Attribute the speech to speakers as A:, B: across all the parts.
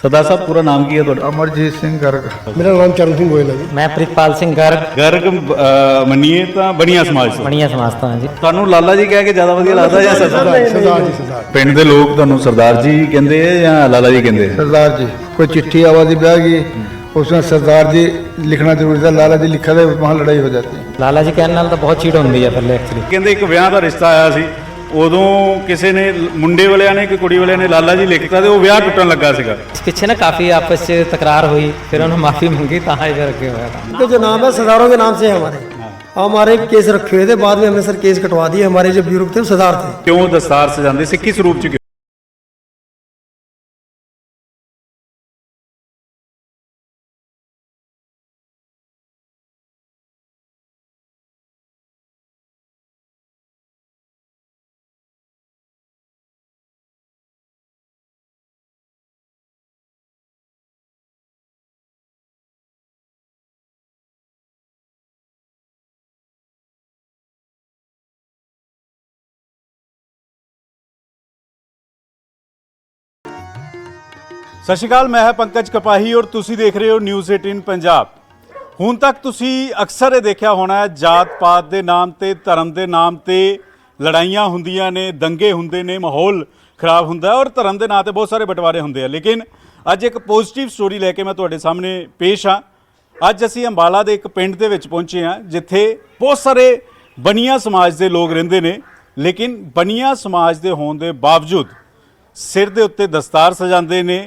A: सरदार साहब पूरा नाम की है ਤੁਹਾਡਾ?
B: अमरजीत सिंह गर्ग।
C: मेरा नाम चरण सिंह गोयल है जी।
D: मैं ਪ੍ਰਿਤਪਾਲ ਸਿੰਘ
A: गर्ग ਮੰਨੀਏ ਤਾਂ ਬਣੀਆਂ ਸਮਾਜ ਤੋਂ
D: ਬਣੀਆਂ ਸਮਾਜ ਤੋਂ ਹਾਂ ਜੀ।
A: ਤੁਹਾਨੂੰ ਲਾਲਾ ਜੀ ਕਹਿ ਕੇ ਜ਼ਿਆਦਾ ਵਧੀਆ ਲੱਗਦਾ ਜਾਂ ਸਰਦਾਰ?
C: सरदार जी सरदार।
A: ਪਿੰਡ ਦੇ ਲੋਕ ਤੁਹਾਨੂੰ ਸਰਦਾਰ ਜੀ ਕਹਿੰਦੇ ਆ ਜਾਂ ਲਾਲਾ ਜੀ ਕਹਿੰਦੇ ਆ?
B: सरदार जी कोई चिट्ठी आवाज़ी ब्याह की उसमें सरदार जी लिखना जरूरी था, लाला जी लिखा था, वहाँ लड़ाई हो जाती है।
D: ਲਾਲਾ ਜੀ ਕਹਿਣ ਨਾਲ ਤਾਂ ਬਹੁਤ ਚੀੜ ਹੁੰਦੀ ਹੈ ਪਹਿਲੇ ਐਕਚੁਅਲੀ।
A: ਕਹਿੰਦੇ ਇੱਕ ਵਿਆਹ ਦਾ ਰਿਸ਼ਤਾ ਆਇਆ ਸੀ, ਉਦੋਂ ਕਿਸੇ ਨੇ ਮੁੰਡੇ ਵਾਲਿਆਂ ਨੇ ਕਿ ਕੁੜੀ ਵਾਲਿਆਂ ਨੇ ਲਾਲਾ ਜੀ ਲਿਖਤਾ ਤੇ ਉਹ ਵਿਆਹ ਟੁੱਟਣ ਲੱਗਾ ਸੀਗਾ।
D: ਪਿੱਛੇ ਨਾ ਕਾਫੀ ਆਪਸ 'ਚ ਤਕਰਾਰ हुई, फिर उन्होंने माफ़ी मांगी, तो फिर अगे होया था।
E: इनके जो नाम है सरदारों के नाम से है हमारे केस रखे हुए थे, बाद में हमने सर केस कटवा दिए। हमारे जो बुजुर्ग थे वो सरदार थे।
A: ਕਿਉਂ ਦਸਤਾਰ ਸਜਾਉਂਦੇ ਸਿੱਖੀ ਸਰੂਪ ਚ ਕਿਉਂ? ਸਤਿ ਸ਼੍ਰੀ ਅਕਾਲ, ਮੈਂ ਹਾਂ ਪੰਕਜ ਕਪਾਹੀ ਔਰ ਤੁਸੀਂ ਦੇਖ ਰਹੇ ਹੋ ਨਿਊਜ਼ 18 ਪੰਜਾਬ। ਹੁਣ ਤੱਕ ਤੁਸੀਂ ਅਕਸਰ ਇਹ ਦੇਖਿਆ ਹੋਣਾ ਹੈ, ਜਾਤ ਪਾਤ ਦੇ ਨਾਮ ਤੇ, ਧਰਮ ਦੇ ਨਾਮ ਤੇ ਲੜਾਈਆਂ ਹੁੰਦੀਆਂ ਨੇ, ਦੰਗੇ ਹੁੰਦੇ ਨੇ, ਮਾਹੌਲ ਖਰਾਬ ਹੁੰਦਾ ਹੈ ਔਰ ਧਰਮ ਦੇ ਨਾਂ ਤੇ ਬਹੁਤ ਸਾਰੇ ਬਟਵਾਰੇ ਹੁੰਦੇ ਆ। ਲੇਕਿਨ ਅੱਜ ਇੱਕ ਪੋਜ਼ਿਟਿਵ ਸਟੋਰੀ ਲੈ ਕੇ ਮੈਂ ਤੁਹਾਡੇ ਸਾਹਮਣੇ ਪੇਸ਼ ਹਾਂ। ਅੱਜ ਅਸੀਂ ਅੰਬਾਲਾ ਦੇ ਇੱਕ ਪਿੰਡ ਦੇ ਵਿੱਚ ਪਹੁੰਚੇ ਹਾਂ, ਜਿੱਥੇ ਬਹੁਤ ਸਾਰੇ ਬਨੀਆ ਸਮਾਜ ਦੇ ਲੋਕ ਰਹਿੰਦੇ ਨੇ। ਲੇਕਿਨ ਬਨੀਆ ਸਮਾਜ ਦੇ ਹੋਣ ਦੇ ਬਾਵਜੂਦ ਸਿਰ ਦੇ ਉੱਤੇ ਦਸਤਾਰ ਸਜਾਉਂਦੇ ਨੇ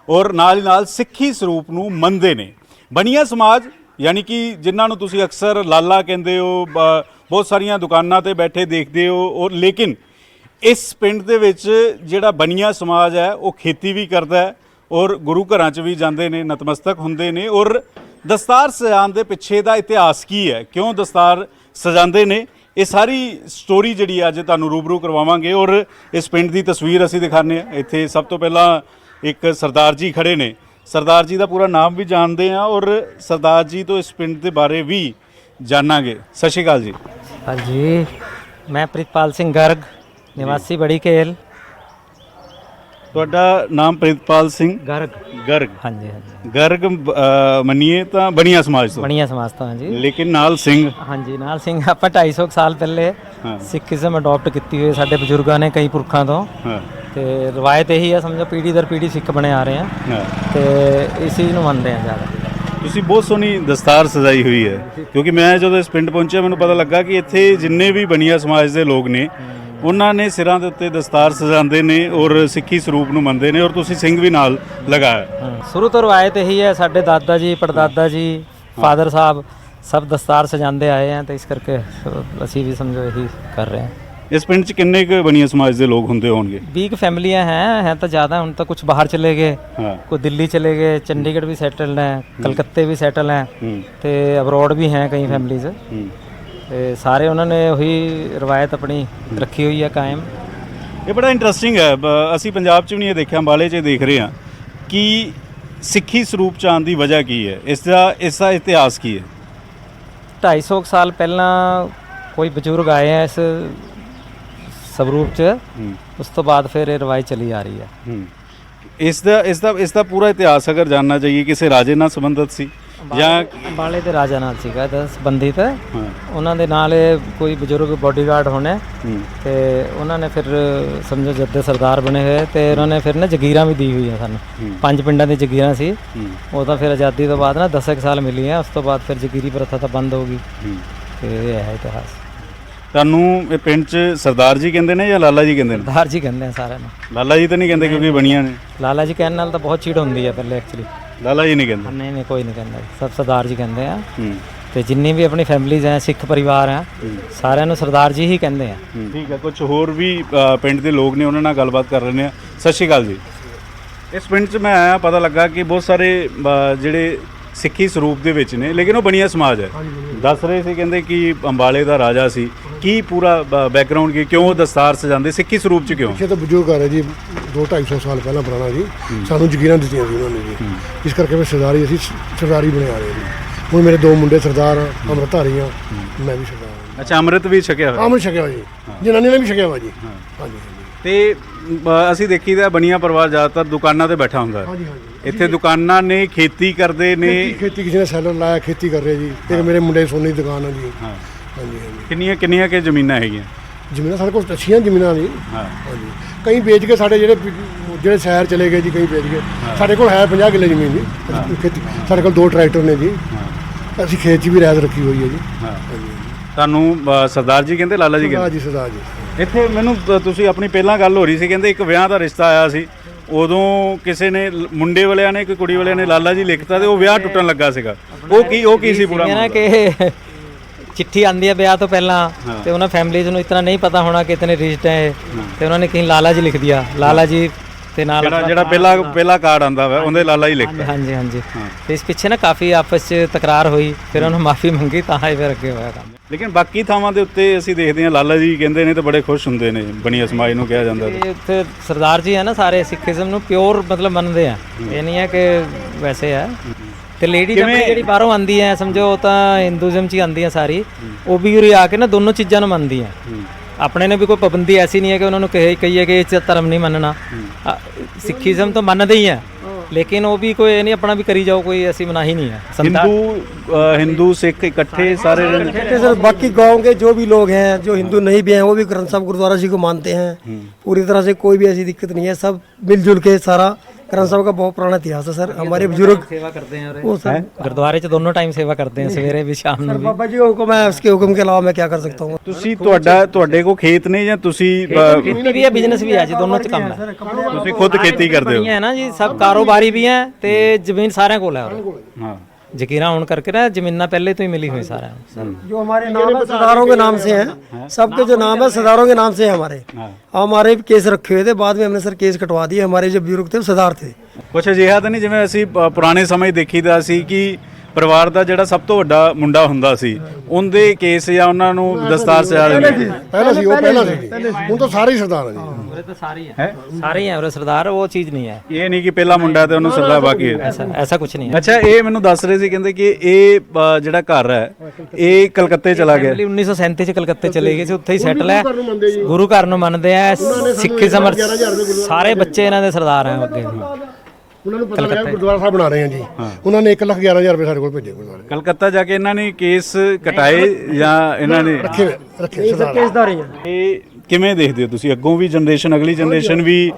A: ਔਰ ਨਾਲ ਹੀ ਨਾਲ ਸਿੱਖੀ ਸਰੂਪ ਨੂੰ ਮੰਨਦੇ ਨੇ। ਬਨੀਆ ਸਮਾਜ ਯਾਨੀ ਕਿ ਜਿਨ੍ਹਾਂ ਨੂੰ ਤੁਸੀਂ ਅਕਸਰ ਲਾਲਾ ਕਹਿੰਦੇ ਹੋ, ਬਹੁਤ ਸਾਰੀਆਂ ਦੁਕਾਨਾਂ ਤੇ ਬੈਠੇ ਦੇਖਦੇ ਹੋ। ਔਰ ਲੇਕਿਨ ਇਸ ਪਿੰਡ ਦੇ ਵਿੱਚ ਜਿਹੜਾ ਬਨੀਆ ਸਮਾਜ ਹੈ ਉਹ ਖੇਤੀ ਵੀ ਕਰਦਾ ਹੈ ਔਰ ਗੁਰੂ ਘਰਾਂ 'ਚ ਵੀ ਜਾਂਦੇ ਨੇ, ਨਤਮਸਤਕ ਹੁੰਦੇ ਨੇ। ਔਰ ਦਸਤਾਰ ਸਜਾਉਣ ਦੇ ਪਿੱਛੇ ਦਾ ਇਤਿਹਾਸ ਕੀ ਹੈ, ਕਿਉਂ ਦਸਤਾਰ ਸਜਾਉਂਦੇ ਨੇ, ਇਹ ਸਾਰੀ ਸਟੋਰੀ ਜਿਹੜੀ ਅੱਜ ਤੁਹਾਨੂੰ ਰੂਬਰੂ ਕਰਵਾਵਾਂਗੇ। ਔਰ ਇਸ ਪਿੰਡ ਦੀ ਤਸਵੀਰ ਅਸੀਂ ਦਿਖਾਉਂਦੇ ਹਾਂ। ਇੱਥੇ ਸਭ ਤੋਂ ਪਹਿਲਾਂ ਇੱਕ ਸਰਦਾਰ ਜੀ ਖੜੇ ਨੇ। ਸਰਦਾਰ ਜੀ ਦਾ ਪੂਰਾ ਨਾਮ ਵੀ ਜਾਣਦੇ ਹਾਂ ਔਰ ਸਰਦਾਰ ਜੀ ਤੋਂ ਇਸ ਪਿੰਡ ਦੇ ਬਾਰੇ ਵੀ ਜਾਣਾਂਗੇ। ਸਤਿ ਸ਼੍ਰੀ ਅਕਾਲ ਜੀ।
D: हाँ जी, मैं ਪ੍ਰਿਤਪਾਲ ਸਿੰਘ गर्ग, निवासी बड़ी खेल।
A: ਤੁਹਾਡਾ ਨਾਮ ਪ੍ਰਿਤਪਾਲ ਸਿੰਘ
D: गर्ग?
A: गर्ग।
D: हाँ जी हाँ जी।
A: गर्ग ਮੰਨੀਏ ਤਾਂ ਬਣੀਆਂ ਸਮਾਜ ਤੋਂ,
D: ਬਣੀਆਂ ਸਮਾਜ ਤੋਂ ਹਾਂ ਜੀ।
A: ਲੇਕਿਨ ਨਾਲ ਸਿੰਘ।
D: ਹਾਂਜੀ, ਨਾਲ ਸਿੰਘ ਆਪਾਂ 250 ਸਾਲ ਪਹਿਲੇ ਸਿੱਖੀਜ਼ਮ ਅਡਾਪਟ ਕੀਤੀ ਹੋਈ ਸਾਡੇ ਬਜ਼ੁਰਗਾਂ ਨੇ, ਕਈ ਪੁਰਖਾਂ ਤੋਂ। ਤੇ ਰਵਾਇਤ ਇਹੀ ਹੈ, ਸਮਝੋ ਪੀੜ੍ਹੀ ਦਰ ਪੀੜ੍ਹੀ ਸਿੱਖ ਬਣੇ ਆ ਰਹੇ ਆ ਤੇ ਇਸ ਚੀਜ਼ ਨੂੰ ਮੰਨਦੇ ਆ ਜ਼ਿਆਦਾ।
A: ਤੁਸੀਂ ਬਹੁਤ ਸੋਹਣੀ ਦਸਤਾਰ ਸਜਾਈ ਹੋਈ ਹੈ, ਕਿਉਂਕਿ ਮੈਂ ਜਦੋਂ ਇਸ ਪਿੰਡ ਪਹੁੰਚਿਆ ਮੈਨੂੰ ਪਤਾ ਲੱਗਾ ਕਿ ਇੱਥੇ ਜਿੰਨੇ ਵੀ ਬਨੀਆ ਸਮਾਜ ਦੇ ਲੋਕ ਨੇ ਉਹਨਾਂ ਨੇ ਸਿਰਾਂ ਦੇ ਉੱਤੇ ਦਸਤਾਰ ਸਜਾਉਂਦੇ ਨੇ ਔਰ ਸਿੱਖੀ ਸਰੂਪ ਨੂੰ ਮੰਨਦੇ ਨੇ। ਔਰ ਤੁਸੀਂ ਸਿੰਘ ਵੀ ਨਾਲ ਲਗਾਇਆ।
D: ਸ਼ੁਰੂ ਤੋਂ ਰਵਾਇਤ ਇਹੀ ਹੈ, ਸਾਡੇ ਦਾਦਾ ਜੀ, ਪੜਦਾਦਾ ਜੀ, ਫਾਦਰ ਸਾਹਿਬ ਸਭ ਦਸਤਾਰ ਸਜਾਉਂਦੇ ਆਏ ਆ, ਤੇ ਇਸ ਕਰਕੇ ਅਸੀਂ ਵੀ ਸਮਝੋ ਇਹੀ ਕਰ ਰਹੇ ਹਾਂ।
A: ਇਸ ਪਿੰਡ 'ਚ ਕਿੰਨੇ ਕੁ ਬਨੀਆ ਸਮਾਜ ਦੇ ਲੋਕ ਹੁੰਦੇ ਹੋਣਗੇ?
D: 20 ਫੈਮਲੀਆਂ हैं तो ज़्यादा। ਹੁਣ ਤਾਂ ਕੁਝ ਬਾਹਰ ਚਲੇ ਗਏ, ਕੋਈ ਦਿੱਲੀ ਚਲੇ ਗਏ, ਚੰਡੀਗੜ੍ਹ ਵੀ ਸੈਟਲਡ ਹੈ, ਕਲਕੱਤੇ ਵੀ ਸੈਟਲ ਹੈ ਤੇ ਅਬਰੋਡ ਵੀ ਹੈ ਕਈ ਫੈਮਲੀਜ਼। ਤੇ ਸਾਰੇ ਉਹਨਾਂ ਨੇ ਉਹੀ ਰਵਾਇਤ ਆਪਣੀ ਰੱਖੀ ਹੋਈ ਹੈ ਕਾਇਮ।
A: ਇਹ ਬੜਾ ਇੰਟਰਸਟਿੰਗ ਹੈ। ਅਸੀਂ ਪੰਜਾਬ 'ਚ ਵੀ ਨਹੀਂ ਇਹ ਦੇਖਿਆ, ਅੰਬਾਲੇ 'ਚ ਦੇਖ ਰਹੇ ਹਾਂ ਕਿ ਸਿੱਖੀ ਸਰੂਪ 'ਚ ਆਉਣ ਦੀ ਵਜ੍ਹਾ ਕੀ ਹੈ, ਇਸ ਦਾ ਇਤਿਹਾਸ ਕੀ ਹੈ?
D: 250 ਸਾਲ ਪਹਿਲਾਂ ਕੋਈ ਬਜ਼ੁਰਗ ਆਏ ਆ ਇਸ ਸਵਰੂਪ 'ਚ, ਉਸ ਤੋਂ ਬਾਅਦ ਫਿਰ ਇਹ ਰਵਾਇਤ ਚਲੀ ਆ ਰਹੀ ਹੈ।
A: ਇਸ ਦਾ ਪੂਰਾ ਇਤਿਹਾਸ ਅਗਰ ਜਾਨਣਾ ਚਾਹੀਏ, ਕਿਸੇ ਰਾਜੇ ਨਾਲ ਸੰਬੰਧਿਤ ਸੀ ਜਾਂ
D: ਅੰਬਾਲੇ ਦੇ ਰਾਜਾ ਨਾਲ ਸੀਗਾ ਇਹਦਾ ਸੰਬੰਧਿਤ। ਉਹਨਾਂ ਦੇ ਨਾਲ ਇਹ ਕੋਈ ਬਜ਼ੁਰਗ ਬੋਡੀਗਾਰਡ ਹੋਣੇ ਤੇ ਉਹਨਾਂ ਨੇ ਫਿਰ ਸਮਝੋ ਜਦ ਦੇ ਸਰਦਾਰ ਬਣੇ ਹੋਏ ਤੇ ਉਹਨਾਂ ਨੇ ਫਿਰ ਨਾ ਜਗੀਰਾਂ ਵੀ ਦੀ ਹੋਈਆਂ ਸਾਨੂੰ। 5 ਪਿੰਡਾਂ ਦੀ ਜਗੀਰਾਂ ਸੀ। ਉਹ ਤਾਂ ਫਿਰ ਆਜ਼ਾਦੀ ਤੋਂ ਬਾਅਦ ਨਾ 10 ਸਾਲ ਮਿਲੀਆਂ, ਉਸ ਤੋਂ ਬਾਅਦ ਫਿਰ ਜਗੀਰੀ ਪ੍ਰਥਾ ਤਾਂ ਬੰਦ ਹੋ ਗਈ। ਤੇ ਇਹ ਹੈ ਇਤਿਹਾਸ।
A: ਤੁਹਾਨੂੰ ਇਹ ਪਿੰਡ 'ਚ ਸਰਦਾਰ ਜੀ ਕਹਿੰਦੇ ਨੇ ਜਾਂ ਲਾਲਾ ਜੀ ਕਹਿੰਦੇ ਨੇ?
D: ਸਰਦਾਰ ਜੀ ਕਹਿੰਦੇ ਆ ਸਾਰਿਆਂ ਨੂੰ।
A: ਲਾਲਾ ਜੀ ਤਾਂ ਨਹੀਂ ਕਹਿੰਦੇ ਕਿਉਂਕਿ ਬਣੀਆਂ ਨੇ।
D: ਲਾਲਾ ਜੀ ਕਹਿਣ ਨਾਲ ਤਾਂ ਬਹੁਤ ਚੀੜ ਹੁੰਦੀ ਹੈ ਪਹਿਲੇ ਐਕਚੁਅਲੀ।
A: ਲਾਲਾ ਜੀ ਨਹੀਂ ਕਹਿੰਦੇ?
D: ਨਹੀਂ ਨਹੀਂ, ਕੋਈ ਨਹੀਂ ਕਹਿੰਦਾ, ਸਭ ਸਰਦਾਰ ਜੀ ਕਹਿੰਦੇ ਆ। ਤੇ ਜਿੰਨੀ ਵੀ ਆਪਣੀ ਫੈਮਲੀਜ਼ ਹੈ, ਸਿੱਖ ਪਰਿਵਾਰ ਹੈ, ਸਾਰਿਆਂ ਨੂੰ ਸਰਦਾਰ ਜੀ ਹੀ ਕਹਿੰਦੇ ਆ।
A: ਠੀਕ ਹੈ, ਕੁਝ ਹੋਰ ਵੀ ਪਿੰਡ ਦੇ ਲੋਕ ਨੇ, ਉਹਨਾਂ ਨਾਲ ਗੱਲਬਾਤ ਕਰ ਰਹੇ ਹਾਂ। ਸਤਿ ਸ਼੍ਰੀ ਅਕਾਲ ਜੀ। ਇਸ ਪਿੰਡ 'ਚ ਮੈਂ ਆਇਆ, ਪਤਾ ਲੱਗਾ ਕਿ ਬਹੁਤ ਸਾਰੇ ਜਿਹੜੇ ਸਿੱਖੀ ਸਰੂਪ ਦੇ ਵਿੱਚ ਨੇ ਲੇਕਿਨ ਉਹ ਬਨੀਆ ਸਮਾਜ ਹੈ। ਦੱਸ ਰਹੇ ਸੀ, ਕਹਿੰਦੇ ਕਿ ਅੰਬਾਲੇ ਦਾ ਰਾਜਾ ਸੀ। ਕੀ ਪੂਰਾ ਬੈਕਗਰਾਉਂਡ ਕੀ, ਕਿਉਂ ਦਸਤਾਰ ਸਜਾਉਂਦੇ ਸਿੱਖੀ ਸਰੂਪ 'ਚ ਕਿਉਂ?
C: ਪਿੱਛੇ ਤਾਂ ਬਜ਼ੁਰਗ ਆ ਰਹੇ ਜੀ, 200-250 ਸਾਲ ਪਹਿਲਾਂ ਪੁਰਾਣਾ ਜੀ। ਸਾਨੂੰ ਜਗੀਰਾਂ ਦਿੱਤੀਆਂ ਸੀ ਉਹਨਾਂ ਨੇ ਜੀ, ਇਸ ਕਰਕੇ ਫਿਰ ਅਸੀਂ ਸਰਦਾਰੀ ਬਣੇ ਆ ਰਹੇ ਜੀ। ਹੁਣ ਮੇਰੇ 2 ਮੁੰਡੇ ਸਰਦਾਰ ਅੰਮ੍ਰਿਤਧਾਰੀ ਆ, ਮੈਂ ਵੀ ਸਰਦਾਰ।
A: ਅੱਛਾ, ਅੰਮ੍ਰਿਤ ਵੀ ਛਕਿਆ ਹੋਇਆ?
C: ਅੰਮ੍ਰਿਤ ਛਕਿਆ ਹੋਇਆ ਜੀ, ਜਨਾਨੀ ਨੇ ਵੀ ਛਕਿਆ ਹੋਇਆ ਜੀ। ਹਾਂਜੀ।
A: ਤੇ ਅਸੀਂ ਦੇਖੀ ਦਾ ਬਣੀਆਂ ਪਰਿਵਾਰ ਜ਼ਿਆਦਾਤਰ ਦੁਕਾਨਾਂ ਤੇ ਬੈਠਾ ਹੁੰਦਾ ਹੈ।
C: ਹਾਂਜੀ ਹਾਂਜੀ
A: ਇੱਥੇ ਦੁਕਾਨਾਂ ਨੇ, ਖੇਤੀ ਕਰਦੇ ਨੇ।
C: ਖੇਤੀ ਕਿਸੇ ਨੇ ਸੈਲਰ ਲਾਇਆ, ਖੇਤੀ ਕਰ ਰਹੇ ਜੀ। ਇੱਕ ਮੇਰੇ ਮੁੰਡੇ ਸੋਨੇ ਦੀ ਦੁਕਾਨ ਹੈ ਜੀ।
A: ਹਾਂ,
C: ਹਾਂਜੀ ਹਾਂਜੀ
A: ਕਿੰਨੀਆਂ ਕਿ ਜ਼ਮੀਨਾਂ ਹੈਗੀਆਂ?
C: ਜ਼ਮੀਨਾਂ ਸਾਡੇ ਕੋਲ ਅੱਛੀਆਂ ਜ਼ਮੀਨਾਂ ਜੀ।
A: ਹਾਂ,
C: ਹਾਂਜੀ ਕਈ ਵੇਚ ਕੇ ਸਾਡੇ ਜਿਹੜੇ ਸ਼ਹਿਰ ਚਲੇ ਗਏ ਜੀ, ਕਈ ਵੇਚ ਕੇ। ਸਾਡੇ ਕੋਲ ਹੈ 50 ਕਿੱਲੇ ਜ਼ਮੀਨ ਜੀ ਖੇਤੀ। ਸਾਡੇ ਕੋਲ 2 ਟਰੈਕਟਰ ਨੇ ਜੀ। ਅਸੀਂ ਖੇਤ 'ਚ ਵੀ ਰਹਿਤ ਰੱਖੀ ਹੋਈ ਹੈ ਜੀ।
A: ਹਾਂ।
C: ਹਾਂਜੀ
A: ਤੁਹਾਨੂੰ ਸਰਦਾਰ ਜੀ ਕਹਿੰਦੇ, ਲਾਲਾ ਜੀ
C: ਸਰਦਾਰ
A: ਕਹਿੰਦੇ?
C: ਜੀ, ਸਰਦਾਰ ਜੀ।
A: ਇੱਥੇ ਮੈਨੂੰ ਤੁਸੀਂ ਆਪਣੀ ਪਹਿਲਾਂ ਗੱਲ ਹੋ ਰਹੀ ਸੀ, ਕਹਿੰਦੇ ਇੱਕ ਵਿਆਹ ਦਾ ਰਿਸ਼ਤਾ ਆਇਆ ਸੀ, ਉਦੋਂ ਕਿਸੇ ਨੇ ਮੁੰਡੇ ਵਾਲਿਆਂ ਨੇ, ਕੋਈ ਕੁੜੀ ਵਾਲਿਆਂ ਨੇ ਲਾਲਾ ਜੀ ਲਿਖਤਾ ਤੇ ਉਹ ਵਿਆਹ ਟੁੱਟਣ ਲੱਗਾ ਸੀਗਾ। ਉਹ ਕੀ ਸੀ ਪੂਰਾ
D: ਇਹ ਨਾ
A: ਮਾਮਲਾ?
D: ਕਿ ਚਿੱਠੀ ਆਂਦੀ ਹੈ ਵਿਆਹ ਤੋਂ ਪਹਿਲਾਂ ਤੇ ਉਹਨਾਂ ਫੈਮਿਲੀਜ਼ ਨੂੰ ਇਤਨਾ ਨਹੀਂ ਪਤਾ ਹੋਣਾ ਕਿ ਇਤਨੇ ਰਿਸ਼ਤੇ ਹੈ ਤੇ ਉਹਨਾਂ ਨੇ ਕहीं ਲਾਲਾ ਜੀ ਲਿਖ ਦਿਆ। ਲਾਲਾ ਜੀ ਤੇ ਨਾਲ
A: ਜਿਹੜਾ ਪਹਿਲਾ ਕਾਰਡ ਆਂਦਾ ਵਾ ਉਹਦੇ ਲਾਲਾ ਹੀ ਲਿਖਤਾ।
D: ਹਾਂਜੀ ਹਾਂਜੀ। ਤੇ ਇਸ ਪਿੱਛੇ ਨਾ ਕਾਫੀ ਆਪਸ 'ਚ ਤਕਰਾਰ ਹੋਈ, ਫਿਰ ਉਹਨੂੰ ਮਾਫੀ ਮੰਗੀ, ਤਾਂ ਇਹ ਫਿਰ ਅੱਗੇ ਹੋਇਆ ਕੰਮ।
A: ਲੇਕਿਨ ਬਾਕੀ ਥਾਵਾਂ ਦੇ ਉੱਤੇ ਅਸੀਂ ਦੇਖਦੇ ਹਾਂ ਲਾਲਾ ਜੀ ਕਹਿੰਦੇ ਨੇ ਤੇ ਬੜੇ ਖੁਸ਼ ਹੁੰਦੇ ਨੇ, ਬਣੀਆ ਸਮਾਜ ਨੂੰ ਕਿਹਾ ਜਾਂਦਾ।
D: ਇਹ ਉੱਥੇ ਸਰਦਾਰ ਜੀ ਹੈ ਨਾ, ਸਾਰੇ ਸਿੱਖੀਜ਼ਮ ਨੂੰ ਪਿਓਰ ਮਤਲਬ ਮੰਨਦੇ ਆ। ਇਹ ਨਹੀਂ ਹੈ ਕਿ ਵੈਸੇ ਹੈ। ਤੇ ਲੇਡੀ ਜਿਹੜੀ ਬਾਹਰੋਂ ਆਂਦੀ ਹੈ, ਸਮਝੋ ਉਹ ਤਾਂ ਹਿੰਦੂਜ਼ਮ 'ਚ ਹੀ ਆਂਦੀ ਹੈ ਸਾਰੀ, ਉਹ ਵੀ ਉਰੇ ਆ ਕੇ ਨਾ ਦੋਨੋਂ ਚੀਜ਼ਾਂ ਨੂੰ ਮੰਨਦੀ ਹੈ। ਆਪਣੇ ਨੇ ਵੀ ਕੋਈ ਪਾਬੰਦੀ ਐਸੀ ਨਹੀਂ ਹੈ ਕਿ ਉਹਨਾਂ ਨੂੰ ਕਹੀਏ ਕਿ ਇਹ ਧਰਮ ਨਹੀਂ ਮੰਨਣਾ। ਸਿੱਖੀਜ਼ਮ ਤਾਂ ਮੰਨਦੇ ਹੀ ਹੈ, लेकिन वो भी कोई नहीं अपना भी करी जाओ, कोई ऐसी मनाही नहीं है।
A: हिंदू सिख इकट्ठे सारे
E: सर। बाकी गांव के जो भी लोग हैं जो हिंदू नहीं भी हैं वो भी ग्रंथ साहब गुरुद्वारा जी को मानते हैं पूरी तरह से। कोई भी ऐसी दिक्कत नहीं है, सब मिलजुल के सारा। ग्रंथ साहब का बहुत पुराना इतिहास है सर। हमारे बुजुर्ग
D: सेवा करते हैं
E: वो सर
D: गुरुद्वारे च दोनों टाइम सेवा करते हैं, सवेरे भी शाम में भी।
E: बाबा जी का हुक्म है, उसके हुक्म के अलावा मैं क्या कर सकता हूँ।
A: ਤੁਸੀਂ ਤੁਹਾਡੇ ਕੋ ਖੇਤ ਨੇ ਜਾਂ ਤੁਸੀਂ
D: खेती भी है, बिजनेस भी है जी, दोनों च काम है।
A: ਤੁਸੀਂ ਖੁਦ ਖੇਤੀ ਕਰਦੇ ਹੋ?
D: है ना जी, सब कारोबारी भी हैं ते जमीन सारे कोल है।
A: ਹਾਂ।
D: जगीरा होने करके ना जमीना पहले तो ही मिली हुई सारा सर।
E: जो हमारे नाम है सरदारों के नाम से हैं, सबके जो नाम है सरदारों के नाम से है हमारे। हमारे भी केस रखे हुए थे, बाद में हमने सर केस कटवा दिए। हमारे जो बुजुर्ग थे वो सरदार थे।
A: ਕੁਛ ਅਜਿਹਾ ਤਾਂ ਨਹੀਂ ਜਿਵੇਂ ਅਸੀਂ ਪੁਰਾਣੇ ਸਮੇਂ ਦੇਖੀਦਾ ਸੀ ਕਿ ਪਰਿਵਾਰ ਦਾ ਜਿਹੜਾ ਸਭ ਤੋਂ ਵੱਡਾ ਮੁੰਡਾ ਹੁੰਦਾ ਸੀ ਉਹਦੇ ਕੇਸ ਜਾਂ ਉਹਨਾਂ ਨੂੰ ਦਸਤਾਰ ਸਜਾ ਦਿੰਦੇ ਸੀ?
C: ਪਹਿਲਾਂ ਸੀ ਜੀ। ਹੁਣ ਤਾਂ ਸਾਰੇ ਹੀ ਸਰਦਾਰ ਆ ਜੀ।
D: पूरे तो सारे ही हैं, सारे ही हैं और सरदार, वो चीज़ नहीं है।
A: ਇਹ ਨਹੀਂ ਕਿ ਪਹਿਲਾ ਮੁੰਡਾ ਤੇ ਉਹਨੂੰ ਸਰਦਾਰ ਬਾਕੀ ਹੈ।
D: ऐसा कुछ नहीं है।
A: ਅੱਛਾ, ਇਹ ਮੈਨੂੰ ਦੱਸ ਰਹੇ ਸੀ, ਕਹਿੰਦੇ ਕਿ ਇਹ ਜਿਹੜਾ ਘਰ ਹੈ ਇਹ ਕਲਕੱਤੇ ਚਲਾ ਗਿਆ।
D: 1937 ਚ ਕਲਕੱਤੇ ਚਲੇ ਗਏ ਸੀ, ਉੱਥੇ ਹੀ ਸੈਟਲ ਹੈ। ਗੁਰੂ ਘਰ ਨੂੰ ਮੰਨਦੇ ਆ, ਸਿੱਖੀਜ਼ਮ ਸਾਰੇ ਬੱਚੇ ਇਹਨਾਂ ਦੇ ਸਰਦਾਰ ਹੈ ਅੱਗੇ।
C: ਉਹਨਾਂ ਨੂੰ ਪਤਾ ਲੱਗਾ ਗੁਰਦੁਆਰਾ ਸਾਹਿਬ ਬਣਾ ਰਹੇ ਆ ਜੀ। ਉਹਨਾਂ ਨੇ 1,11,000 ਰੁਪਏ ਸਾਡੇ ਕੋਲ ਭੇਜੇ ਗੁਰਦੁਆਰੇ।
A: ਕਲਕੱਤਾ ਜਾ ਕੇ ਇਹਨਾਂ ਨੇ ਕੇਸ ਕਟਾਏ ਜਾਂ ਇਹਨਾਂ ਨੇ
C: ਰੱਖੇ ਸਰਦਾਰ।
E: केसदार ही हैं।
A: ਇਹ ਕਿਵੇਂ ਦੇਖਦੇ ਹੋ ਤੁਸੀਂ? ਅੱਗੋਂ ਵੀ ਜਨਰੇਸ਼ਨ, ਅਗਲੀ ਜਨਰੇਸ਼ਨ ਵੀ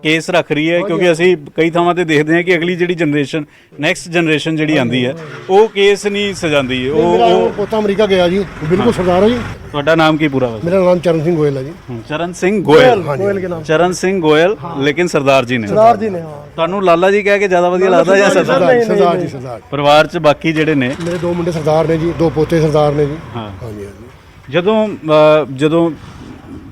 A: ਕੇਸ ਰੱਖ ਰਹੀ ਹੈ? ਕਿਉਂਕਿ ਅਸੀਂ ਕਈ ਥਾਵਾਂ ਤੇ ਦੇਖਦੇ ਹਾਂ ਕਿ ਅਗਲੀ ਜਿਹੜੀ ਜਨਰੇਸ਼ਨ, ਨੈਕਸਟ ਜਨਰੇਸ਼ਨ ਜਿਹੜੀ ਆਂਦੀ ਹੈ ਉਹ ਕੇਸ ਨਹੀਂ ਸਜਾਉਂਦੀ।
C: ਮੇਰਾ ਪੋਤਾ ਅਮਰੀਕਾ ਗਿਆ ਜੀ, ਬਿਲਕੁਲ ਸਰਦਾਰ ਹੈ ਜੀ।
A: ਤੁਹਾਡਾ ਨਾਮ ਕੀ ਪੂਰਾ?
C: ਮੇਰਾ ਨਾਮ ਚਰਨ ਸਿੰਘ ਗੋਇਲ ਹੈ ਜੀ।
A: ਚਰਨ ਸਿੰਘ ਗੋਇਲ।
E: गोयल के नाम
A: ਚਰਨ ਸਿੰਘ ਗੋਇਲ, ਲੇਕਿਨ ਸਰਦਾਰ ਜੀ ਨੇ।
E: सरदार जी ने। हाँ
A: ਤੁਹਾਨੂੰ ਲਾਲਾ ਜੀ ਕਹਿ ਕੇ ਜ਼ਿਆਦਾ ਵਧੀਆ ਲੱਗਦਾ ਜਾਂ ਸਰਦਾਰ?
C: ਸਰਦਾਰ ਜੀ, ਸਰਦਾਰ।
A: ਪਰਿਵਾਰ 'ਚ ਬਾਕੀ ਜਿਹੜੇ ਨੇ,
C: ਮੇਰੇ 2 ਮੁੰਡੇ ਸਰਦਾਰ ਨੇ ਜੀ, 2 ਪੋਤੇ ਸਰਦਾਰ ਨੇ ਜੀ।
A: ਹਾਂ।
C: ਹਾਂਜੀ ਹਾਂਜੀ।
A: ਜਦੋਂ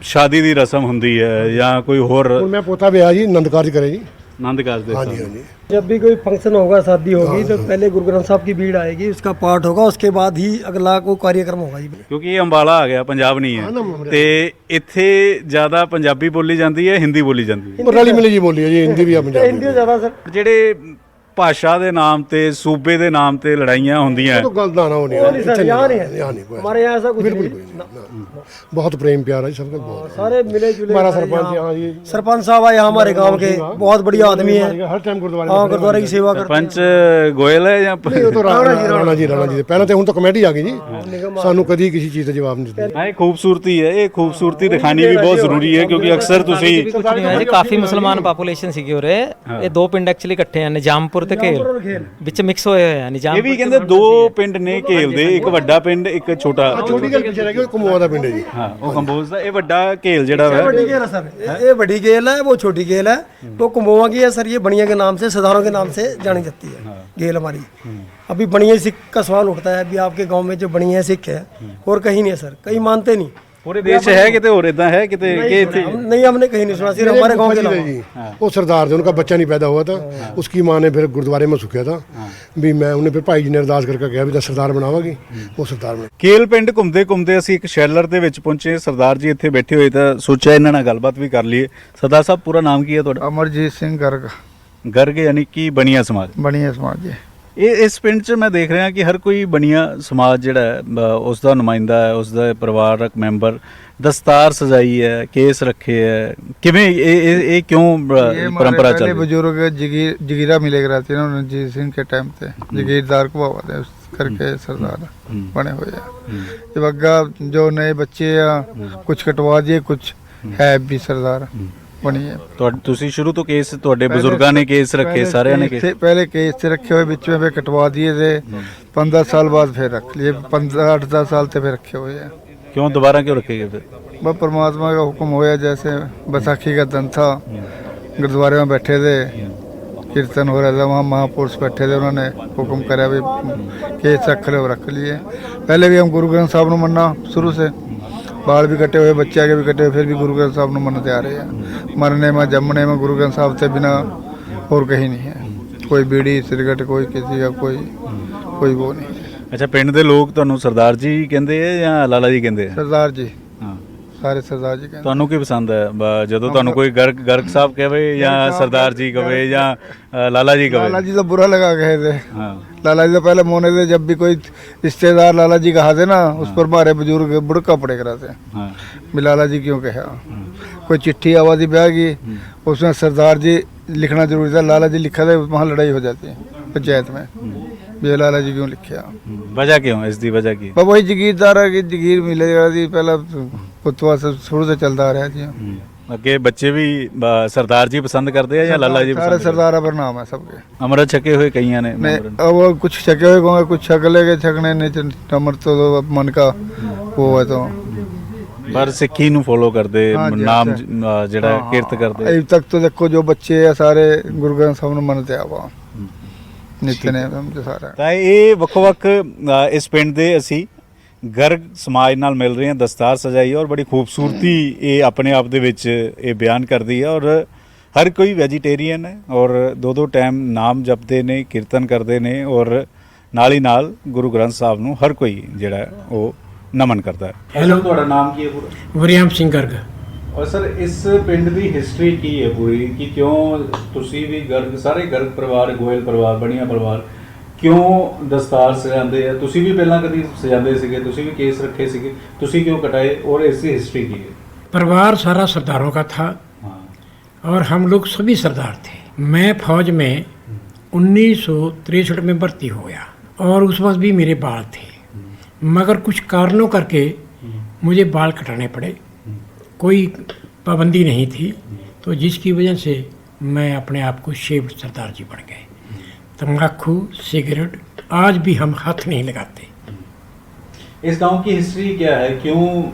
A: ਸ਼ਾਦੀ ਦੀ ਰਸਮ ਹੁੰਦੀ ਹੈ ਜਾਂ ਕੋਈ ਹੋਰ
C: ਹੁਣ ਮੈਂ ਪੋਤਾ ਵਿਆਹ ਜੀ, ਆਨੰਦ ਕਾਰਜ ਕਰੇ ਜੀ।
A: ਆਨੰਦ ਕਾਰਜ ਦੇ
C: ਹਾਂਜੀ
A: ਸਮੇਂ?
C: ਹਾਂਜੀ।
E: जब भी कोई फंक्शन होगा, शादी होगी, तो पहले गुरु ग्रंथ साहब की भीड़ आएगी, उसका पाठ होगा, उसके बाद ही अगला कोई कार्यक्रम होगा जी।
A: ਕਿਉਂਕਿ ਇਹ ਅੰਬਾਲਾ ਆ ਗਿਆ, ਪੰਜਾਬ ਨਹੀਂ ਹੈ, ਤੇ ਇੱਥੇ ਜ਼ਿਆਦਾ ਪੰਜਾਬੀ ਬੋਲੀ ਜਾਂਦੀ ਹੈ, ਹਿੰਦੀ ਬੋਲੀ ਜਾਂਦੀ ਹੈ?
C: ਰਲੀ ਮਿਲੀ ਜੀ ਬੋਲੀ ਹੈ ਜੀ, ਹਿੰਦੀ ਵੀ ਆ ਪੰਜਾਬੀ
E: हिंदी ज्यादा सर।
A: ਜਿਹੜੇ ਭਾਸ਼ਾ ਦੇ ਨਾਮ ਤੇ, ਸੂਬੇ ਦੇ ਨਾਮ ਤੇ ਲੜਾਈਆਂ ਹੁੰਦੀਆਂ,
C: तो गलत ना होनी
E: नहीं सर, यहाँ नहीं है।
C: यहाँ नहीं कोई।
E: हमारे यहाँ ऐसा कुछ
C: बिल्कुल
E: नहीं।
C: कोई नहीं। बहुत प्रेम प्यार है सबका, बहुत।
E: सारे मिले जुले।
C: हमारा सरपंच यहाँ जी,
E: सरपंच साहब है यहाँ हमारे गांव के, बहुत बढ़िया आदमी है।
C: हर टाइम गुरुद्वारे
E: हाँ, गुरुद्वारे की सेवा करते
A: ਸਰਪੰਚ ਗੋਇਲ ਹੈ ਜਾਂ
C: ਨਹੀਂ, ਉਹ ਤਾਂ ਰਾਣਾ ਜੀ ਪਹਿਲਾਂ ਤੇ ਹੁਣ ਤਾਂ ਕਮੇਟੀ ਆ ਗਈ ਜੀ। ਸਾਨੂੰ ਕਦੀ ਕਿਸੇ ਚੀਜ਼ ਦਾ ਜਵਾਬ ਨਹੀਂ ਦਿੱਤਾ।
A: ਇਹ ਖੂਬਸੂਰਤੀ ਹੈ, ਇਹ ਖੂਬਸੂਰਤੀ ਦਿਖਾਣੀ ਵੀ ਬਹੁਤ ਜ਼ਰੂਰੀ ਹੈ ਕਿਉਂਕਿ ਅਕਸਰ ਤੁਸੀਂ
D: ਕੁਝ ਨਹੀਂ ਹੋਇਆ ਜੀ, ਕਾਫੀ ਮੁਸਲਮਾਨ ਪਾਪੂਲੇਸ਼ਨ ਸੀਗੀ ਉਰੇ। ਇਹ 2 ਪਿੰਡ ਐਕਚੁਅਲੀ ਇਕੱਠੇ ਆ, ਨਿਜ਼ਾਮਪੁਰ ਤੇ ਘੇਲ, ਵਿੱਚ ਮਿਕਸ ਹੋਏ ਹੋਏ ਆ।
A: ਇਹ
D: ਨਿਜ਼ਾਮ
A: ਵੀ ਕਹਿੰਦੇ 2 ਪਿੰਡ ਨੇ ਘੇਲ ਦੇ, ਇੱਕ ਵੱਡਾ ਪਿੰਡ, ਇੱਕ ਛੋਟਾ।
C: ਛੋਟੀ ਗੱਲ ਪਿੱਛੇ ਰਹਿ ਗਈ, ਉਹ ਕਮੋਆ ਦਾ ਪਿੰਡ ਹੈ ਜੀ।
A: ਹਾਂ, ਉਹ ਕੰਬੋਜ ਦਾ। ਇਹ ਵੱਡਾ ਘੇਲ ਜਿਹੜਾ ਹੈ,
E: बड़ी गेल है सर। ये बड़ी गेल है, वो छोटी गेल है। वो कुंभोआ की है सर। ये बनिया के नाम से, सरदारों के नाम से जानी जाती है गेल हमारी। अभी बनिया सिख का सवाल उठता है, अभी आपके गांव में जो बनिया सिख है और कहीं नहीं है सर, कहीं मानते नहीं।
A: ਪੂਰੇ ਦੇਸ਼ 'ਚ ਹੈ ਕਿਤੇ ਹੋਰ ਇਦਾਂ ਹੈ किते कि ਇੱਥੇ?
E: नहीं, हमने कहीं नहीं सुना, सिर्फ हमारे गांव के
C: है
E: अलावा।
C: जी। वो सरदार थे, उनका बच्चा नहीं पैदा हुआ था। उसकी माँ ने फिर गुरुद्वारे में सुखिया था भी मैं, उन्हें फिर भाई जी ने अरदास करके कहा भी तो सरदार बनावागी, वो सरदार बना।
A: ਕੇਲ ਪਿੰਡ ਘੁੰਮਦੇ ਘੁੰਮਦੇ ਅਸੀਂ ਇੱਕ ਸ਼ੈਲਰ ਦੇ ਵਿੱਚ ਪਹੁੰਚੇ। ਸਰਦਾਰ ਜੀ ਇੱਥੇ ਬੈਠੇ ਹੋਏ ਤਾਂ ਸੋਚਿਆ ਇਹਨਾਂ ਨਾਲ ਗੱਲਬਾਤ ਵੀ ਕਰ ਲਈਏ। ਸਰਦਾਰ ਸਾਹਿਬ, ਪੂਰਾ ਨਾਮ ਕੀ ਹੈ ਤੁਹਾਡਾ?
B: अमरजीत सिंह गर्ग,
A: ਗਰਗ ਯਾਨੀ ਕਿ ਬਣੀਆ ਸਮਾਜ।
B: बढ़िया समाज जी।
A: ਇਹ ਇਸ ਪਿੰਡ 'ਚ ਮੈਂ ਦੇਖ ਰਿਹਾ ਕਿ ਹਰ ਕੋਈ ਬਣੀਆਂ ਸਮਾਜ ਜਿਹੜਾ ਹੈ ਉਸ ਦਾ ਨੁਮਾਇੰਦਾ ਹੈ, ਉਸ ਦਾ ਪਰਿਵਾਰਕ ਮੈਂਬਰ ਦਸਤਾਰ ਸਜਾਈ ਹੈ, ਕੇਸ ਰੱਖੇ ਹੈ। ਕਿਵੇਂ ਇਹ ਕਿਉਂ
B: ये हमारे
A: परंपरा चल
B: पहले
A: रही है?
B: बुजुर्ग जगीरा मिले कराते हैं ना रणजीत सिंह के टाइम पे जगीरदार को आवाज है उस करके सरदार बने हुए हैं। जब अग्गा जो नए बच्चे या कुछ कटवा दिए, कुछ है भी सरदार बनी है।
A: ਤੁਸੀਂ ਸ਼ੁਰੂ ਤੋਂ ਕੇਸ ਤੁਹਾਡੇ ਬਜ਼ੁਰਗਾਂ ਨੇ ਕੇਸ ਰੱਖੇ, ਸਾਰਿਆਂ ने केस?
B: पहले केस से रखे हुए, बीच में फिर कटवा दिए थे, 15 साल बाद फिर रख लिए, 15-18 साल से फिर रखे हुए हैं।
A: क्यों दोबारा क्यों रखे गए फिर?
B: बस परमात्मा का हुक्म होया, जैसे बैसाखी का दिन था, गुरुद्वारे में बैठे थे, कीर्तन हो रहा था, वहाँ महापुरुष बैठे थे, उन्होंने हुक्म करा भी केस रख लो, रख लिए। पहले भी हम गुरु ग्रंथ साहब ने मन्ना शुरू से, बाल भी कटे हुए, बच्चे आगे भी कटे हुए, फिर भी गुरु ग्रंथ साहब ने मनते आ रहे हैं। मरने में जमने में गुरु ग्रंथ साहब से बिना और कहीं नहीं है। कोई बीड़ी सिगरेट, कोई किसी का कोई वो नहीं है।
A: ਅੱਛਾ, ਪਿੰਡ ਦੇ ਲੋਕ ਤੁਹਾਨੂੰ ਸਰਦਾਰ ਜੀ ਕਹਿੰਦੇ ਆ ਜਾਂ ਲਾਲਾ ਜੀ ਕਹਿੰਦੇ ਆ?
B: सरदार जी,
A: ਹਾਂ।
B: सारे सरदार जी कहते
A: ਤੁਹਾਨੂੰ ਕੀ ਪਸੰਦ ਹੈ ਜਦੋਂ ਤੁਹਾਨੂੰ ਕੋਈ ਗਰਗ ਸਾਹਿਬ ਕਹੇ ਜਾਂ ਸਰਦਾਰ ਜੀ ਕਹੇ ਜਾਂ ਲਾਲਾ ਜੀ
B: हैं। लाला
A: ਕਹੇ?
B: जी तो बुरा लगा कहे थे।
A: हाँ।
B: लाला जी तो पहले मोने थे, जब भी कोई रिश्तेदार लाला जी कहा थे ना, उस पर हमारे बुजुर्ग बुड़का पड़े कराते
A: हाँ।
B: भी लाला जी क्यों कहा। कोई चिट्ठी आवाज़ी ब्याह की, उसमें सरदार जी लिखना जरूरी था, लाला जी लिखा था, वहाँ लड़ाई हो जाती है पंचायत में भी लाला जी क्यों लिखा।
A: ਵਜ੍ਹਾ ਕਿਉਂ ਇਸ ਦੀ ਵਜ੍ਹਾ ਕੀ?
B: पर वही जगीरदार है कि जगीर मिलेगा जी, पहला पुतवा से शुरू से चलता आ रहा है जी।
A: ਅੱਗੇ ਬੱਚੇ ਵੀ ਸਰਦਾਰ ਜੀ ਪਸੰਦ ਕਰਦੇ ਆ ਜਾਂ ਲਾਲਾ ਜੀ
B: सारे
A: ਪਸੰਦ ਕਰਦੇ?
B: सरदार पर नाम है सबके।
A: ਅੰਮ੍ਰਿਤ ਛਕੇ ਹੋਏ ਕਈਆਂ ਨੇ
B: नहीं, अब वो कुछ छके हुए होंगे, कुछ छकले के छकने नहीं, अमृत तो मन का वो है तो।
A: ਪਰ ਸਿੱਖੀ ਨੂੰ ਫੋਲੋ ਕਰਦੇ,
B: हाँ जी,
A: ਨਾਮ
B: अच्छा।
A: ਜਿਹੜਾ
B: हाँ,
A: ਕਿਰਤ
B: हाँ।
A: ਕਰਦੇ।
B: अभी तक तो देखो जो बच्चे हैं सारे गुरु ग्रंथ साहब ने मनते आवा नित्य हमसे सारा।
A: ਤਾਂ ਇਹ ਵੱਖ-ਵੱਖ ਇਸ ਪਿੰਡ ਦੇ ਅਸੀਂ ਗਰਗ ਸਮਾਜ ਨਾਲ ਮਿਲ ਰਹੇ ਹਾਂ। ਦਸਤਾਰ ਸਜਾਈ ਔਰ ਬੜੀ ਖੂਬਸੂਰਤੀ ਇਹ ਆਪਣੇ ਆਪ ਦੇ ਵਿੱਚ ਇਹ ਬਿਆਨ ਕਰਦੀ ਹੈ। ਔਰ ਹਰ ਕੋਈ ਵੈਜੀਟੇਰੀਅਨ ਹੈ ਔਰ ਦੋ ਟਾਈਮ ਨਾਮ ਜਪਦੇ ਨੇ, ਕੀਰਤਨ ਕਰਦੇ ਨੇ ਔਰ ਨਾਲ ਹੀ ਨਾਲ ਗੁਰੂ ਗ੍ਰੰਥ ਸਾਹਿਬ ਨੂੰ ਹਰ ਕੋਈ ਜਿਹੜਾ ਹੈ ਉਹ ਨਮਨ ਕਰਦਾ ਹੈ।
F: ਹੈਲੋ,
A: ਤੁਹਾਡਾ ਨਾਮ ਕੀ ਹੈ ਪੂਰਾ?
F: ਵਰਿਆਮ ਸਿੰਘ ਗਰਗ।
A: ਔਰ ਸਰ ਇਸ ਪਿੰਡ ਦੀ ਹਿਸਟਰੀ ਕੀ ਹੈ ਪੂਰੀ, ਕਿ ਕਿਉਂ ਤੁਸੀਂ ਵੀ ਗਰਗ, ਸਾਰੇ ਗਰਗ ਪਰਿਵਾਰ, ਗੋਇਲ ਪਰਿਵਾਰ, ਬਣੀਆਂ ਪਰਿਵਾਰ ਕਿਉਂ ਦਸਤਾਰ ਸਜਾਉਂਦੇ ਆ? ਤੁਸੀਂ ਵੀ ਪਹਿਲਾਂ ਕਦੀ ਸਜਾਉਂਦੇ ਸੀਗੇ, ਤੁਸੀਂ ਵੀ ਕੇਸ ਰੱਖੇ ਸੀਗੇ, ਤੁਸੀਂ ਕਿਉਂ ਕਟਾਏ और इसकी हिस्ट्री की है?
F: परिवार सारा सरदारों का था
A: हाँ।
F: और हम लोग सभी सरदार थे। मैं फौज में 1963 में भर्ती हो गया और उस वक्त भी मेरे बाल थे, मगर कुछ कारणों करके मुझे बाल कटाने पड़े। कोई पाबंदी नहीं थी, तो जिसकी वजह से मैं अपने आप को शेव सरदार जी बन गए। तम्बाकू, सिगरेट आज भी हम हाथ नहीं लगाते।
A: इस गांव की हिस्ट्री क्या है? क्यों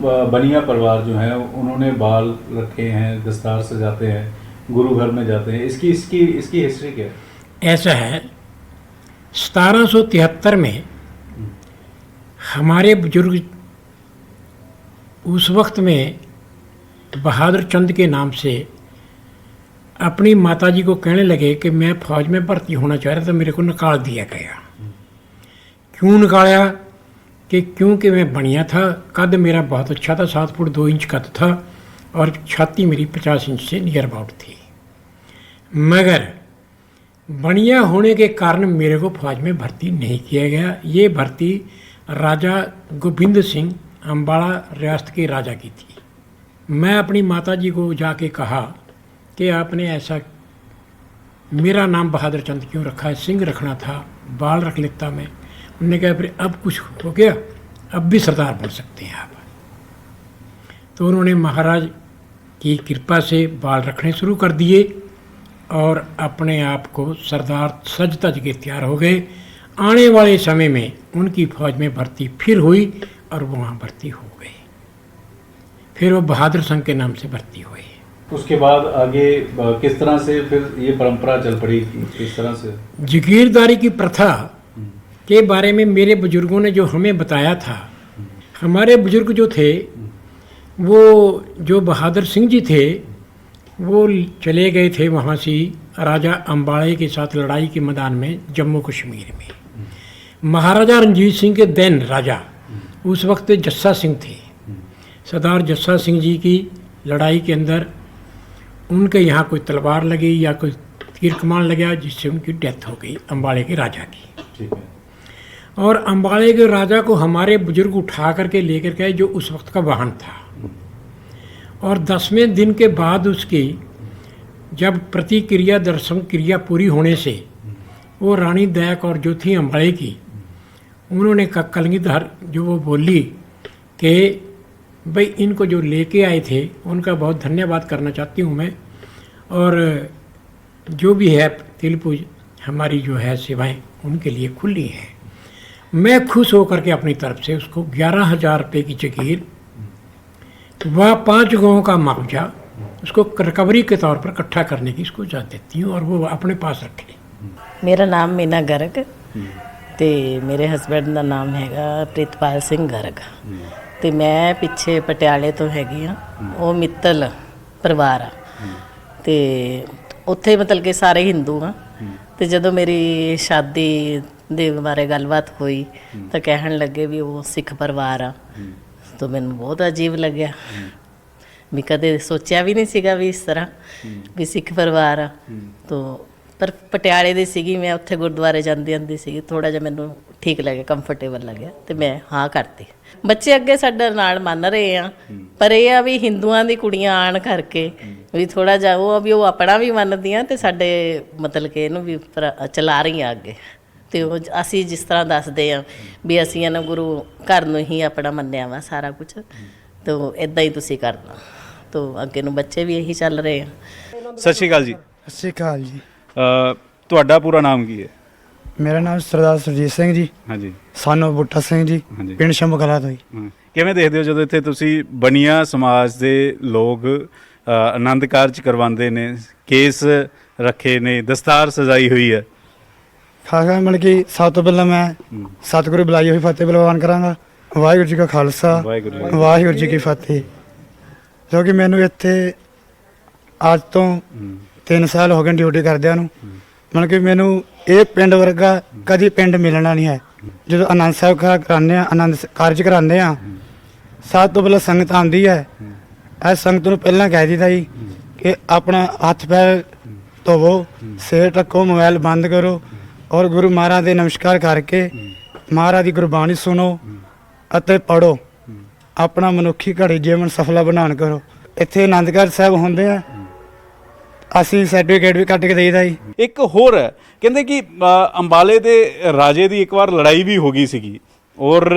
A: बनिया परिवार जो है उन्होंने बाल रखे हैं, दस्तार सजाते हैं, गुरु घर में जाते हैं? इसकी इसकी इसकी हिस्ट्री क्या है?
F: ऐसा है, 1773 में हमारे बुजुर्ग उस वक्त में बहादुर चंद के नाम से अपनी माताजी को कहने लगे कि मैं फौज में भर्ती होना चाह रहा था, मेरे को निकाल दिया गया। क्यों निकाला? कि क्योंकि मैं बढ़िया था, कद मेरा बहुत अच्छा था, 7 फुट 2 इंच कद था और छाती मेरी 50 इंच से नियर अबाउट थी। मगर बढ़िया होने के कारण मेरे को फौज में भर्ती नहीं किया गया। ये भर्ती राजा गोविंद सिंह अम्बाड़ा रियासत के राजा की थी। मैं अपनी माताजी को जाके कहा कि आपने ऐसा, मेरा नाम बहादुर चंद क्यों रखा है, सिंह रखना था, बाल रख लेता मैं। उन्होंने कहा फिर अब कुछ हो गया, अब भी सरदार बन सकते हैं आप। तो उन्होंने महाराज की कृपा से बाल रखने शुरू कर दिए और अपने आप को सरदार सज तज के तैयार हो गए। आने वाले समय में उनकी फौज में भर्ती फिर हुई और वहाँ भर्ती हो गए। फिर वो बहादुर संघ के नाम से भर्ती हुए।
A: उसके बाद आगे किस तरह से फिर ये परंपरा चल पड़ी, किस तरह से?
F: जागीरदारी की प्रथा के बारे में मेरे बुजुर्गों ने जो हमें बताया था, हमारे बुजुर्ग जो थे वो जो बहादुर सिंह जी थे वो चले गए थे वहाँ से राजा अम्बाड़े के साथ लड़ाई के मैदान में जम्मू कश्मीर में। महाराजा रणजीत सिंह के देन राजा उस वक्त जस्सा सिंह थे। सरदार जस्सा सिंह जी की लड़ाई के अंदर उनके यहाँ कोई तलवार लगी या कोई तीर कमान लगा जिससे उनकी डेथ हो गई, अम्बाड़े के राजा की।
A: ठीक है।
F: और अम्बाड़े के राजा को हमारे बुजुर्ग उठा करके लेकर गए, जो उस वक्त का वाहन था। और 10वें दिन के बाद उसकी जब प्रतिक्रिया दर्शन क्रिया पूरी होने से वो रानी दया कौर जो थी अम्बाड़े की, उन्होंने कलगीधर जो वो बोली कि भाई इनको जो लेके आए थे उनका बहुत धन्यवाद करना चाहती हूँ मैं, और जो भी है तिलपुज हमारी जो है सेवाएं उनके लिए खुली हैं। मैं खुश होकर के अपनी तरफ से उसको 11,000 रुपये की जगीर व 5 गाँव का मुआवजा उसको रिकवरी के तौर पर इकट्ठा करने की इसको इजाज़त देती हूँ, और वो अपने पास रखे।
G: ਮੇਰਾ ਨਾਮ ਮੀਨਾ ਗਰਗ ਤੇ ਮੇਰੇ ਹਸਬੰਡ ਦਾ ਨਾਮ ਹੈਗਾ ਪ੍ਰਿਤਪਾਲ ਸਿੰਘ ਗਰਗ ਤੇ ਮੈਂ ਪਿੱਛੇ ਪਟਿਆਲੇ ਤੋਂ ਹੈਗੀ ਆ। ਉਹ ਮਿੱਤਲ ਪਰਿਵਾਰ ਆ ਤੇ ਉੱਥੇ ਮਤਲਬ ਕਿ ਸਾਰੇ ਹਿੰਦੂ ਆ। ਤੇ ਜਦੋਂ ਮੇਰੀ ਸ਼ਾਦੀ ਦੇ ਬਾਰੇ ਗੱਲਬਾਤ ਹੋਈ ਤਾਂ ਕਹਿਣ ਲੱਗੇ ਵੀ ਉਹ ਸਿੱਖ ਪਰਿਵਾਰ ਆ। ਤਾਂ ਮੈਨੂੰ ਬਹੁਤ ਅਜੀਬ ਲੱਗਿਆ ਵੀ ਕਦੇ ਸੋਚਿਆ ਵੀ ਨਹੀਂ ਸੀਗਾ ਵੀ ਇਸ ਤਰ੍ਹਾਂ ਵੀ ਸਿੱਖ ਪਰਿਵਾਰ ਆ। ਤਾਂ ਪਰ ਪਟਿਆਲੇ ਦੀ ਸੀਗੀ ਮੈਂ, ਉੱਥੇ ਗੁਰਦੁਆਰੇ ਜਾਂਦੀ ਆਉਂਦੀ ਸੀਗੀ, ਥੋੜਾ ਜਿਹਾ ਮੈਨੂੰ ਠੀਕ ਲੱਗਿਆ, ਕੰਫਰਟੇਬਲ ਲੱਗਿਆ ਤੇ ਮੈਂ ਹਾਂ ਕਰਤੀ। ਬੱਚੇ ਅੱਗੇ ਸਾਡੇ ਨਾਲ ਮੰਨ ਰਹੇ ਆ, ਪਰ ਇਹ ਆ ਵੀ ਹਿੰਦੂਆਂ ਦੀ ਕੁੜੀਆਂ ਆਣ ਕਰਕੇ ਵੀ ਥੋੜਾ ਜਿਹਾ ਉਹ ਆਪਣਾ ਵੀ ਮੰਨਦੀਆਂ ਤੇ ਸਾਡੇ ਮਤਲਬ ਕਿ ਇਹਨੂੰ ਵੀ ਚਲਾ ਰਹੀਆਂ ਅੱਗੇ। ਤੇ ਉਹ ਅਸੀਂ ਜਿਸ ਤਰ੍ਹਾਂ ਦੱਸਦੇ ਆ ਵੀ ਅਸੀਂ ਇਹਨਾਂ ਗੁਰੂ ਘਰ ਨੂੰ ਹੀ ਆਪਣਾ ਮੰਨਿਆ ਵਾ ਸਾਰਾ ਕੁਝ, ਤੇ ਇਦਾਂ ਹੀ ਤੁਸੀਂ ਕਰਨਾ। ਤੇ ਅੱਗੇ ਨੂੰ ਬੱਚੇ ਵੀ ਇਹੀ ਚੱਲ ਰਹੇ ਆ।
A: ਸਤਿ ਸ਼੍ਰੀ ਅਕਾਲ ਜੀ।
H: ਸਤਿ ਸ਼੍ਰੀ ਅਕਾਲ ਜੀ।
A: ਤੁਹਾਡਾ ਪੂਰਾ ਨਾਮ ਕੀ ਹੈ?
H: ਮੇਰਾ ਨਾਮ ਸਰਦਾਰ ਸੁਰਜੀਤ ਸਿੰਘ ਜੀ,
A: ਹਾਂਜੀ।
H: ਸਾਨੂੰ ਬੁੱਟਾ ਸਿੰਘ ਜੀ,
A: ਹਾਂਜੀ।
H: ਪਿੰਡ ਸ਼ੰਭੂ ਕਲਾਂ ਤੋਂ ਜੀ।
A: ਕਿਵੇਂ ਦੇਖਦੇ ਹੋ ਜਦੋਂ ਇੱਥੇ ਤੁਸੀਂ ਬਣੀਆਂ ਸਮਾਜ ਦੇ ਲੋਕ ਆਨੰਦ ਕਾਰਜ ਕਰਵਾਉਂਦੇ ਨੇ, ਕੇਸ ਰੱਖੇ ਨੇ, ਦਸਤਾਰ ਸਜਾਈ ਹੋਈ ਹੈ?
H: ਖਾਸਾ ਮਤਲਬ ਕਿ ਸਭ ਤੋਂ ਪਹਿਲਾਂ ਮੈਂ ਸਤਿਗੁਰੂ ਬੁਲਾਈ ਹੋਈ ਫਤਿਹ ਬੁਲਵਾਨ ਕਰਾਂਗਾ। ਵਾਹਿਗੁਰੂ ਜੀ ਕਾ ਖਾਲਸਾ, ਵਾਹਿਗੁਰੂ ਜੀ ਕੀ ਫਤਿਹ। ਜੋ ਕਿ ਮੈਨੂੰ ਇੱਥੇ ਅੱਜ ਤੋਂ 3 ਸਾਲ ਹੋ ਗਏ ਡਿਊਟੀ ਕਰਦਿਆਂ ਨੂੰ। ਮਤਲਬ ਕਿ ਮੈਨੂੰ ਇਹ ਪਿੰਡ ਵਰਗਾ ਕਦੀ ਪਿੰਡ ਮਿਲਣਾ ਨਹੀਂ ਹੈ। ਜਦੋਂ ਆਨੰਦ ਸਾਹਿਬ ਕਰਾਉਂਦੇ ਆ, ਆਨੰਦ ਕਾਰਜ ਕਰਾਉਂਦੇ ਆ, ਸਭ ਤੋਂ ਪਹਿਲਾਂ ਸੰਗਤ ਆਉਂਦੀ ਹੈ। ਇਸ ਸੰਗਤ ਨੂੰ ਪਹਿਲਾਂ ਕਹਿ ਦਿੱਤਾ ਜੀ ਕਿ ਆਪਣਾ ਹੱਥ ਪੈਰ ਧੋਵੋ, ਸਿਰ ਢੱਕੋ, ਮੋਬਾਈਲ ਬੰਦ ਕਰੋ, ਔਰ ਗੁਰੂ ਮਹਾਰਾਜ ਦੇ ਨਮਸਕਾਰ ਕਰਕੇ ਮਹਾਰਾਜ ਦੀ ਗੁਰਬਾਣੀ ਸੁਣੋ ਅਤੇ ਪੜ੍ਹੋ। ਆਪਣਾ ਮਨੁੱਖੀ ਘੜੀ ਜੀਵਨ ਸਫਲਾ ਬਣਾਉਣ ਕਰੋ। ਇੱਥੇ ਆਨੰਦ ਕਾਰਜ ਸਾਹਿਬ ਹੁੰਦੇ ਆ, ਅਸੀਂ ਸਰਟੀਫਿਕੇਟ ਵੀ ਕੱਟ ਕੇ ਦੇਈਦਾ ਜੀ।
A: ਇੱਕ ਹੋਰ ਹੈ, ਕਹਿੰਦੇ ਕਿ ਅੰਬਾਲੇ ਦੇ ਰਾਜੇ ਦੀ ਇੱਕ ਵਾਰ ਲੜਾਈ ਵੀ ਹੋ ਗਈ ਸੀਗੀ, ਔਰ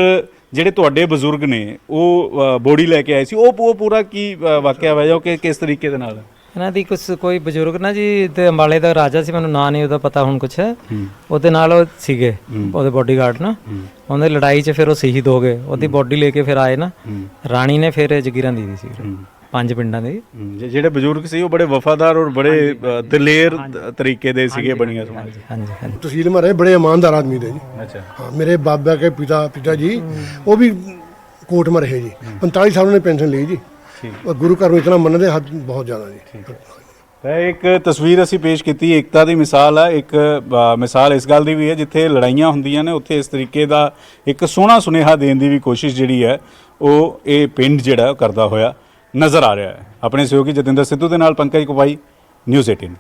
A: ਜਿਹੜੇ ਤੁਹਾਡੇ ਬਜ਼ੁਰਗ ਨੇ ਉਹ ਬੋਡੀ ਲੈ ਕੇ ਆਏ ਸੀ। ਉਹ ਪੂਰਾ ਕੀ ਵਾਕਿਆ ਹੋਇਆ ਕਿ ਕਿਸ ਤਰੀਕੇ ਦੇ ਨਾਲ?
D: ਇਹਨਾਂ ਦੀ ਕੁਛ ਕੋਈ ਬਜ਼ੁਰਗ ਨਾ ਜੀ ਤੇ ਅੰਬਾਲੇ ਦਾ ਰਾਜਾ ਸੀ, ਮੈਨੂੰ ਨਾਂ ਨਹੀਂ ਉਹਦਾ ਪਤਾ ਹੁਣ ਕੁਛ। ਉਹਦੇ ਨਾਲ ਉਹ ਸੀਗੇ ਉਹਦੇ ਬੋਡੀਗਾਰਡ ਨਾ, ਉਹਦੇ ਲੜਾਈ 'ਚ ਫਿਰ ਉਹ ਸ਼ਹੀਦ ਹੋ ਗਏ। ਉਹਦੀ ਬੋਡੀ ਲੈ ਕੇ ਫਿਰ ਆਏ ਨਾ, ਰਾਣੀ ਨੇ ਫਿਰ ਜਗੀਰਾਂ ਦੀ ਸੀ 5 ਪਿੰਡਾਂ ਦੇ।
A: ਜਿਹੜੇ ਬਜ਼ੁਰਗ ਸੀ ਉਹ ਬੜੇ ਵਫਾਦਾਰ ਔਰ ਬੜੇ ਦਲੇਰ ਤਰੀਕੇ ਦੇ ਸੀਗੇ ਬਣੀਆਂ ਸਮਾਜ।
D: ਹਾਂਜੀ ਹਾਂਜੀ।
C: तहसील में रहे, बड़े ईमानदार आदमी थे जी।
A: अच्छा।
C: हाँ, मेरे बाबा के पिताजी वो भी कोर्ट में रहे जी। 45 साल उन्होंने पेंशन ली जी। और गुरु घर में इतना मनते हद बहुत ज़्यादा जी।
A: ਇੱਕ ਤਸਵੀਰ ਅਸੀਂ ਪੇਸ਼ ਕੀਤੀ, ਏਕਤਾ ਦੀ ਮਿਸਾਲ ਆ। ਇੱਕ ਮਿਸਾਲ ਇਸ ਗੱਲ ਦੀ ਵੀ ਹੈ, ਜਿੱਥੇ ਲੜਾਈਆਂ ਹੁੰਦੀਆਂ ਨੇ ਉੱਥੇ ਇਸ ਤਰੀਕੇ ਦਾ ਇੱਕ ਸੋਹਣਾ ਸੁਨੇਹਾ ਦੇਣ ਦੀ ਵੀ ਕੋਸ਼ਿਸ਼ ਜਿਹੜੀ ਹੈ ਉਹ ਇਹ ਪਿੰਡ ਜਿਹੜਾ ਕਰਦਾ ਹੋਇਆ ਨਜ਼ਰ ਆ ਰਿਹਾ ਹੈ। ਆਪਣੇ ਸਹਿਯੋਗੀ ਜਤਿੰਦਰ ਸਿੱਧੂ ਦੇ ਨਾਲ ਪੰਕਜ ਕੁਪਾਈ, ਨਿਊਜ਼ 18।